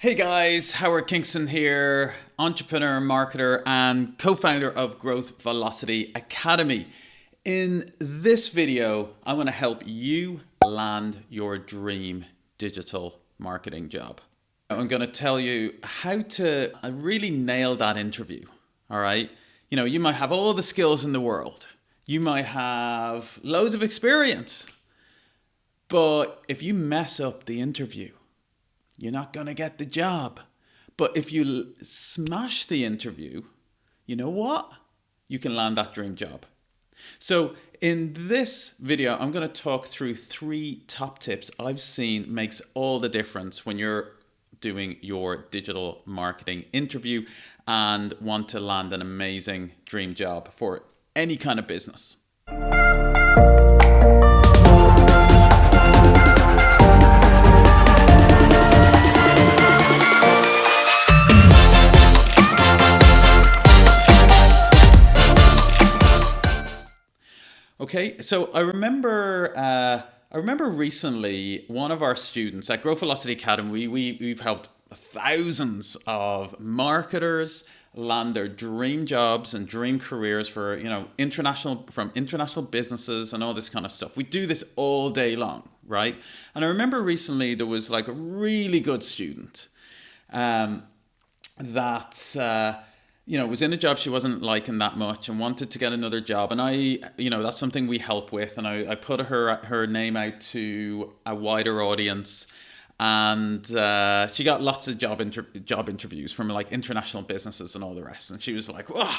Hey guys, Howard Kingston here, entrepreneur, marketer, and co-founder of Growth Velocity Academy. In this video, I want to help you land your dream digital marketing job. I'm going to tell you how to really nail that interview, all right? You might have all the skills in the world. You might have loads of experience. But if you mess up the interview, you're not going to get the job. But if you smash the interview, you know what? You can land that dream job. So in this video, I'm going to talk through 3 top tips I've seen makes all the difference when you're doing your digital marketing interview and want to land an amazing dream job for any kind of business. Okay, so I remember recently one of our students at Growth Velocity Academy. We've helped thousands of marketers land their dream jobs and dream careers for international businesses and all this kind of stuff. We do this all day long, right? And I remember recently there was like a really good student that was in a job she wasn't liking that much and wanted to get another job. And that's something we help with. And I put her name out to a wider audience, and she got lots of job interviews from like international businesses and all the rest. And she was like, "Wow!"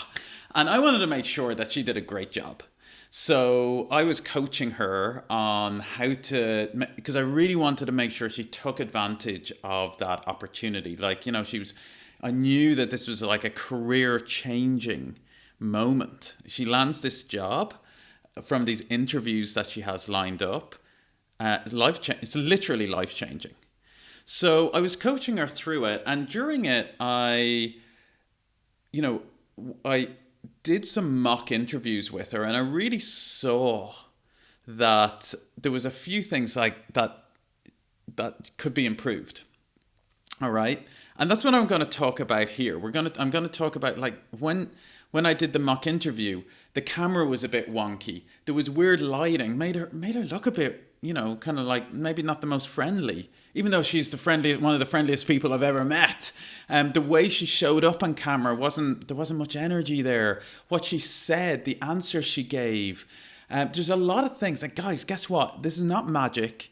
And I wanted to make sure that she did a great job. So I was coaching her on how to, because I really wanted to make sure she took advantage of that opportunity. I knew that this was like a career-changing moment. She lands this job from these interviews that she has lined up. It's literally life-changing. So I was coaching her through it, and during it, I did some mock interviews with her, and I really saw that there was a few things like that could be improved. All right. And that's what I'm going to talk about here. I'm going to talk about like when I did the mock interview, the camera was a bit wonky. There was weird lighting, made her look a bit, kind of like maybe not the most friendly, even though she's one of the friendliest people I've ever met. The way she showed up on camera there wasn't much energy there. What she said, the answer she gave, there's a lot of things. And guys, guess what? This is not magic.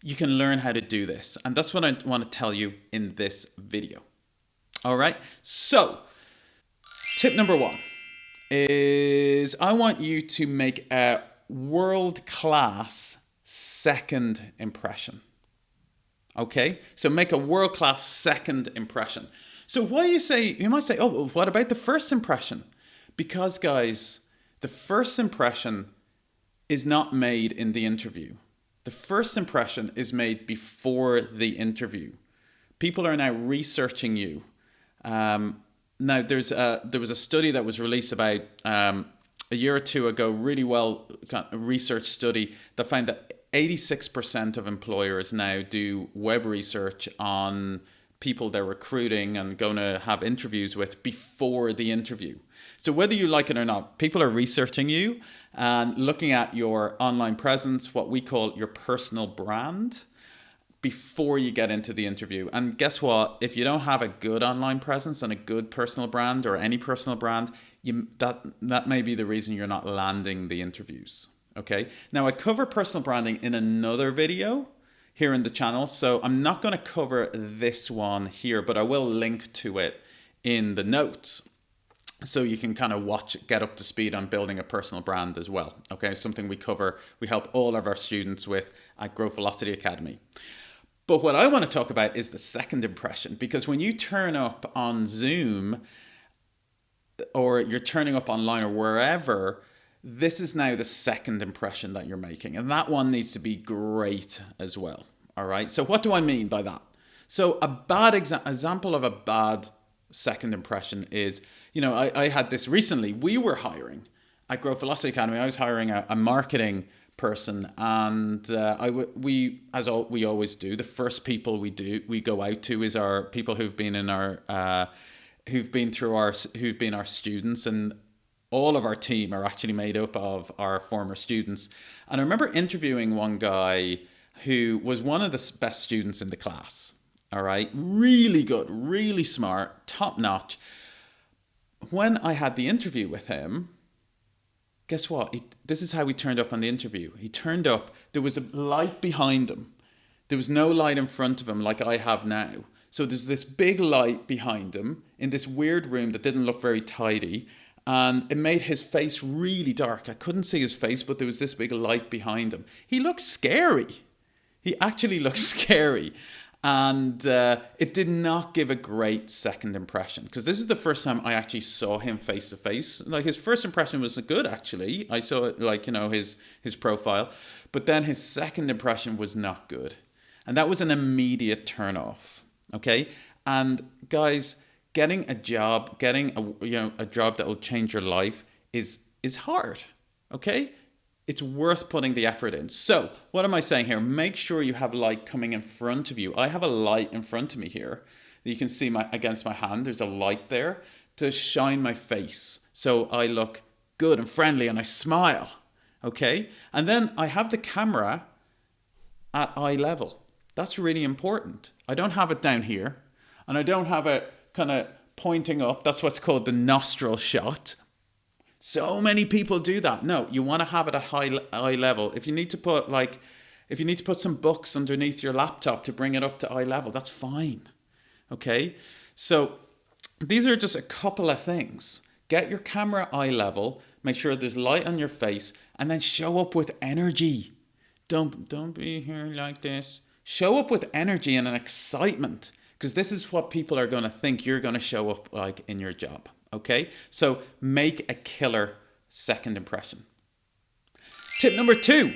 You can learn how to do this. And that's what I want to tell you in this video. All right. So tip number 1 is I want you to make a world-class second impression. Okay. So make a world-class second impression. So you might say, oh, what about the first impression? Because guys, the first impression is not made in the interview. The first impression is made before the interview. People are now researching you. Now, there was a study that was released about a year or two ago, really well research study that found that 86% of employers now do web research on people they're recruiting and going to have interviews with before the interview. So whether you like it or not, people are researching you and looking at your online presence, what we call your personal brand, before you get into the interview. And guess what? If you don't have a good online presence and a good personal brand or any personal brand, that may be the reason you're not landing the interviews. Okay. Now I cover personal branding in another video here in the channel, so I'm not going to cover this one here, but I will link to it in the notes, so you can kind of get up to speed on building a personal brand as well. Okay, something we help all of our students with at Growth Velocity Academy. But what I want to talk about is the second impression, because when you turn up on Zoom or you're turning up online or wherever, this is now the second impression that you're making. And that one needs to be great as well. All right, so what do I mean by that? So a bad example of a bad second impression is, I had this recently. We were hiring at Growth Velocity Academy. I was hiring a marketing person, and we always do. The first people we go out to is our people who've been in our who've been our students, and all of our team are actually made up of our former students. And I remember interviewing one guy who was one of the best students in the class. All right, really good, really smart, top notch. When I had the interview with him, guess what? This is how he turned up on the interview. He turned up, there was a light behind him. There was no light in front of him like I have now. So there's this big light behind him in this weird room that didn't look very tidy. And it made his face really dark. I couldn't see his face, but there was this big light behind him. He looked scary. He actually looked scary. And it did not give a great second impression, because this is the first time I actually saw him face to face. Like, his first impression was good, actually. I saw it, like, his profile. But then his second impression was not good. And that was an immediate turn off. Okay? And guys, getting a job, a job that will change your life is hard. Okay? It's worth putting the effort in. So, what am I saying here? Make sure you have light coming in front of you. I have a light in front of me here. You can see against my hand, there's a light there to shine my face. So I look good and friendly and I smile. Okay? And then I have the camera at eye level. That's really important. I don't have it down here. And I don't have it kind of pointing up. That's what's called the nostril shot. So many people do that. No, you want to have it at high eye level. If you need to put some books underneath your laptop to bring it up to eye level, that's fine. Okay? So these are just a couple of things. Get your camera eye level, make sure there's light on your face, and then show up with energy. Don't be here like this. Show up with energy and an excitement, because this is what people are going to think you're going to show up like in your job. Okay, so make a killer second impression. Tip number 2,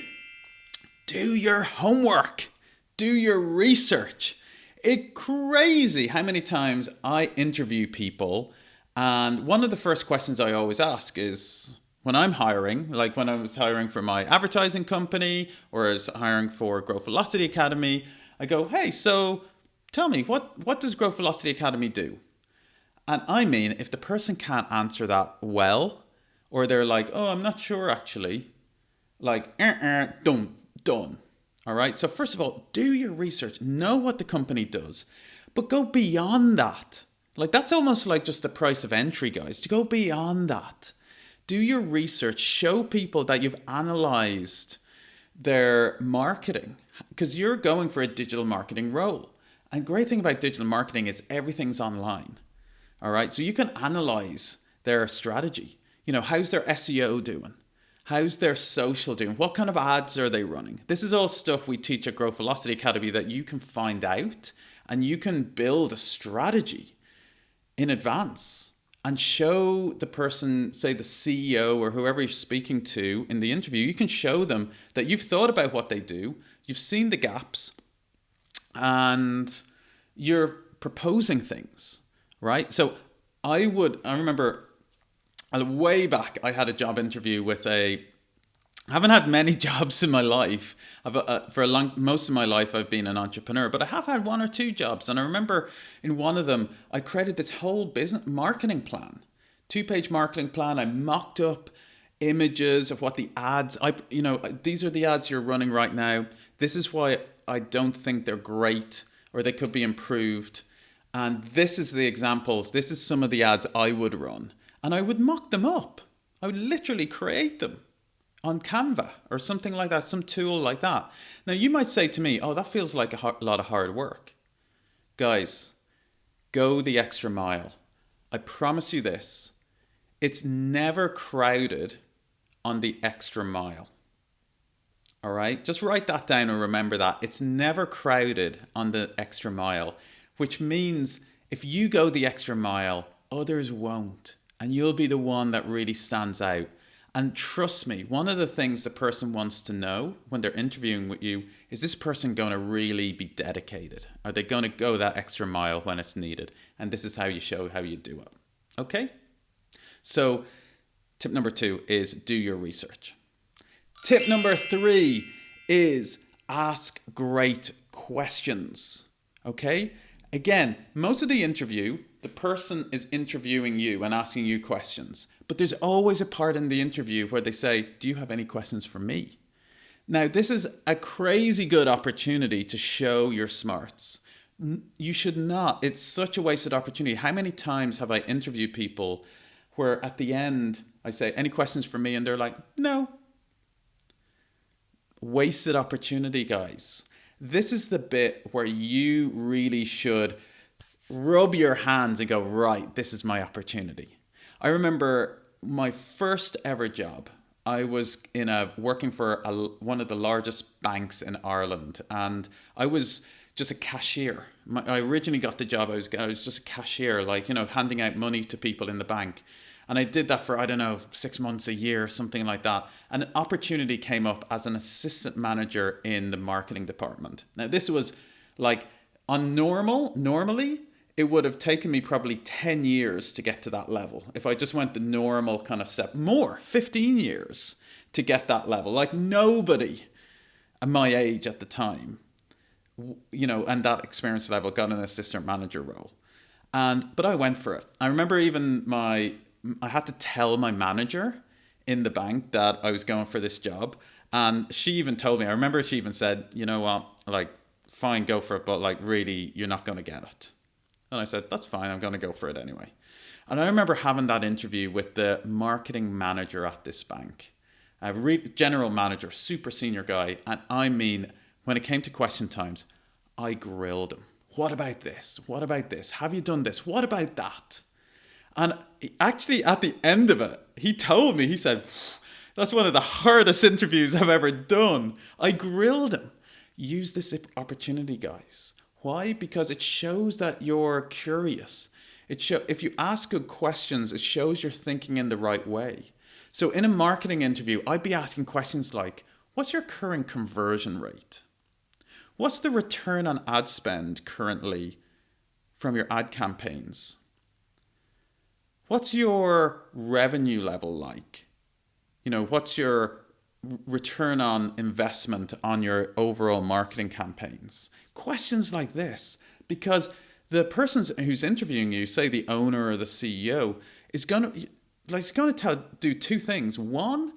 do your homework, do your research. It's crazy how many times I interview people, and one of the first questions I always ask is, when I'm hiring, like when I was hiring for my advertising company or as hiring for Growth Velocity Academy, I go, hey, so tell me, what does Growth Velocity Academy do? And I mean, if the person can't answer that well, or they're like, oh, I'm not sure actually, like, done. All right. So first of all, do your research, know what the company does, but go beyond that. Like, that's almost like just the price of entry, guys, to go beyond that. Do your research, show people that you've analyzed their marketing, because you're going for a digital marketing role. And the great thing about digital marketing is everything's online. All right, so you can analyze their strategy. How's their SEO doing? How's their social doing? What kind of ads are they running? This is all stuff we teach at Growth Velocity Academy that you can find out, and you can build a strategy in advance and show the person, say the CEO or whoever you're speaking to in the interview. You can show them that you've thought about what they do, you've seen the gaps, and you're proposing things. Right? So I remember way back, I had a job interview I haven't had many jobs in my life. Most of my life I've been an entrepreneur, but I have had 1 or 2 jobs. And I remember in one of them, I created this whole business marketing plan, 2-page marketing plan. I mocked up images of what the ads, these are the ads you're running right now. This is why I don't think they're great, or they could be improved. And this is the examples. This is some of the ads I would run. And I would mock them up. I would literally create them on Canva or something like that, some tool like that. Now, you might say to me, oh, that feels like a lot of hard work. Guys, go the extra mile. I promise you this. It's never crowded on the extra mile. All right? Just write that down and remember that. It's never crowded on the extra mile. Which means if you go the extra mile, others won't. And you'll be the one that really stands out. And trust me, one of the things the person wants to know when they're interviewing with you is, this person going to really be dedicated? Are they going to go that extra mile when it's needed? And this is how you show how you do it. Okay? So tip number 2 is do your research. Tip number 3 is ask great questions. Okay? Again, most of the interview, the person is interviewing you and asking you questions. But there's always a part in the interview where they say, do you have any questions for me? Now, this is a crazy good opportunity to show your smarts. You should not. It's such a wasted opportunity. How many times have I interviewed people where at the end I say, any questions for me? And they're like, no. Wasted opportunity, guys. This is the bit where you really should rub your hands and go, right, this is my opportunity. I remember my first ever job. I was working for one of the largest banks in Ireland, and I was just a cashier. I originally got the job. I was just a cashier, handing out money to people in the bank. And I did that for, 6 months, a year, something like that. And an opportunity came up as an assistant manager in the marketing department. Now, this was normally, it would have taken me probably 10 years to get to that level. If I just went the normal kind of step, 15 years to get that level. Like nobody at my age at the time, and that experience level got an assistant manager role. But I went for it. I remember I had to tell my manager in the bank that I was going for this job. And she even told me, I remember she even said, you know what, fine, go for it. But really, you're not going to get it. And I said, that's fine. I'm going to go for it anyway. And I remember having that interview with the marketing manager at this bank, general manager, super senior guy. And I mean, when it came to question times, I grilled him. What about this? What about this? Have you done this? What about that? And actually, at the end of it, he told me, he said, that's one of the hardest interviews I've ever done. I grilled him. Use this opportunity, guys. Why? Because it shows that you're curious. If you ask good questions, it shows you're thinking in the right way. So in a marketing interview, I'd be asking questions like, what's your current conversion rate? What's the return on ad spend currently from your ad campaigns? What's your revenue level like? What's your return on investment on your overall marketing campaigns? Questions like this, because the person who's interviewing you, say the owner or the CEO, is going to do two things. One,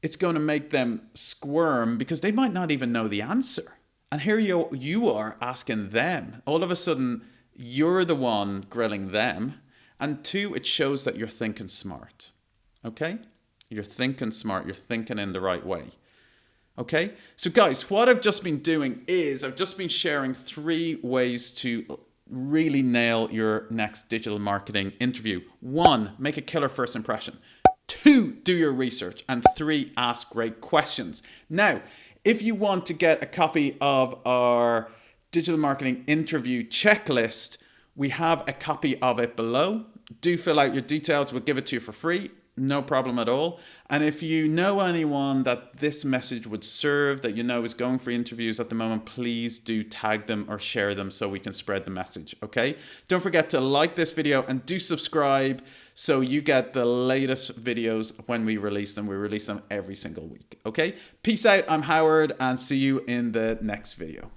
it's going to make them squirm because they might not even know the answer. And here you are asking them. All of a sudden, you're the one grilling them. And two, it shows that you're thinking smart. Okay? You're thinking smart. You're thinking in the right way. Okay? So guys, what I've just been doing is I've just been sharing 3 ways to really nail your next digital marketing interview. 1, make a killer first impression. 2, do your research. And 3, ask great questions. Now, if you want to get a copy of our digital marketing interview checklist, we have a copy of it below. Do fill out your details. We'll give it to you for free. No problem at all. And if you know anyone that this message would serve, that is going for interviews at the moment, please do tag them or share them so we can spread the message, okay? Don't forget to like this video and do subscribe so you get the latest videos when we release them. We release them every single week, okay? Peace out. I'm Howard, and see you in the next video.